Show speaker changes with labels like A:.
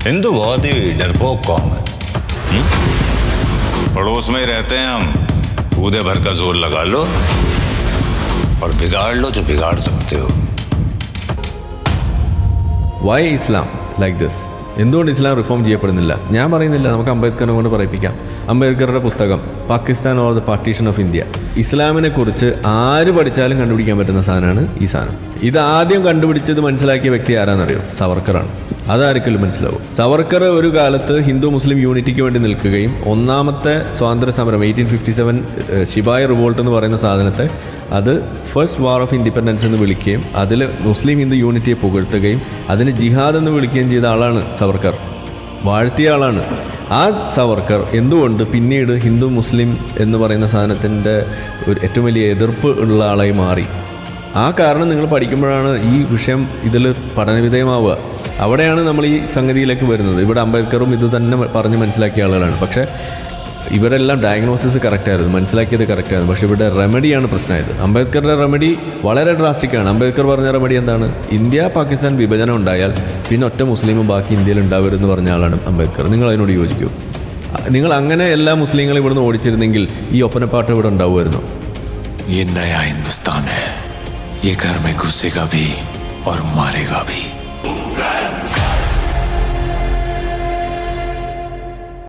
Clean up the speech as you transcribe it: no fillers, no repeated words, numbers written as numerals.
A: हिंदूवादी डरपोक कौम है।
B: पड़ोस में रहते हैं हम, कूदे भर का जोर लगा लो और बिगाड़ लो जो बिगाड़ सकते हो।
C: Why Islam like this? എന്തുകൊണ്ട് ഇസ്ലാം റിഫോം ചെയ്യപ്പെടുന്നില്ല? ഞാൻ പറയുന്നില്ല, നമുക്ക് അംബേദ്കറിനെ കൊണ്ട് പറയിപ്പിക്കാം. അംബേദ്കറുടെ പുസ്തകം Pakistan or the partition of India, ഇസ്ലാമിനെ കുറിച്ച് ആര് പഠിച്ചാലും കണ്ടുപിടിക്കാൻ പറ്റുന്ന സാധനമാണ് ഈ സാധനം. ഇത് ആദ്യം കണ്ടുപിടിച്ചത് മനസ്സിലാക്കിയ വ്യക്തി ആരാന്നറിയോ? സവർക്കറാണ്. അതാർക്കെങ്കിലും മനസ്സിലാവും. സവർക്കർ ഒരു കാലത്ത് ഹിന്ദു മുസ്ലിം യൂണിറ്റിക്ക് വേണ്ടി നിൽക്കുകയും ഒന്നാമത്തെ സ്വാതന്ത്ര്യ സമരം 1857 ശിബായ് റിവോൾട്ട് എന്ന് പറയുന്ന സാധനത്തെ അത് ഫസ്റ്റ് വാർ ഓഫ് ഇൻഡിപെൻഡൻസ് എന്ന് വിളിക്കുകയും അതിൽ മുസ്ലിം ഹിന്ദു യൂണിറ്റിയെ പുകഴ്ത്തുകയും അതിന് ജിഹാദ് എന്ന് വിളിക്കുകയും ചെയ്ത ആളാണ് സവർക്കർ. വാഴ്ത്തിയ ആളാണ്. ആ സവർക്കർ എന്തുകൊണ്ട് പിന്നീട് ഹിന്ദു മുസ്ലിം എന്ന് പറയുന്ന സാധനത്തിൻ്റെ ഒരു ഏറ്റവും വലിയ എതിർപ്പ് ഉള്ള ആളായി മാറി? ആ കാരണം നിങ്ങൾ പഠിക്കുമ്പോഴാണ് ഈ വിഷയം ഇതിൽ പഠനവിധേയമാവുക. അവിടെയാണ് നമ്മൾ ഈ സംഗതിയിലേക്ക് വരുന്നത്. ഇവിടെ അംബേദ്കറും ഇത് തന്നെ പറഞ്ഞ് മനസ്സിലാക്കിയ ആളുകളാണ്. പക്ഷേ ഇവരെല്ലാം ഡയഗ്നോസിസ് കറക്റ്റായിരുന്നു, മനസ്സിലാക്കിയത് കറക്റ്റായിരുന്നു. പക്ഷേ ഇവിടെ റെമഡിയാണ് പ്രശ്നമായത്. അംബേദ്കറുടെ റെമഡി വളരെ ഡ്രാസ്റ്റിക്കാണ്. അംബേദ്കർ പറഞ്ഞ റെമഡി എന്താണ്? ഇന്ത്യ പാകിസ്ഥാൻ വിഭജനം ഉണ്ടായാൽ പിന്നെ ഒറ്റ മുസ്ലിമും ബാക്കി ഇന്ത്യയിൽ ഉണ്ടാവരുമെന്ന് പറഞ്ഞ ആളാണ് അംബേദ്കർ. നിങ്ങൾ അതിനോട് യോജിക്കൂ? നിങ്ങൾ അങ്ങനെ എല്ലാ മുസ്ലിങ്ങളും ഇവിടുന്ന് ഓടിച്ചിരുന്നെങ്കിൽ ഈ ഒപ്പനപ്പാട്ട് ഇവിടെ ഉണ്ടാവുമായിരുന്നു?
B: ये नया हिंदुस्तान है, ये घर में घुसेगा भी और मारेगा भी.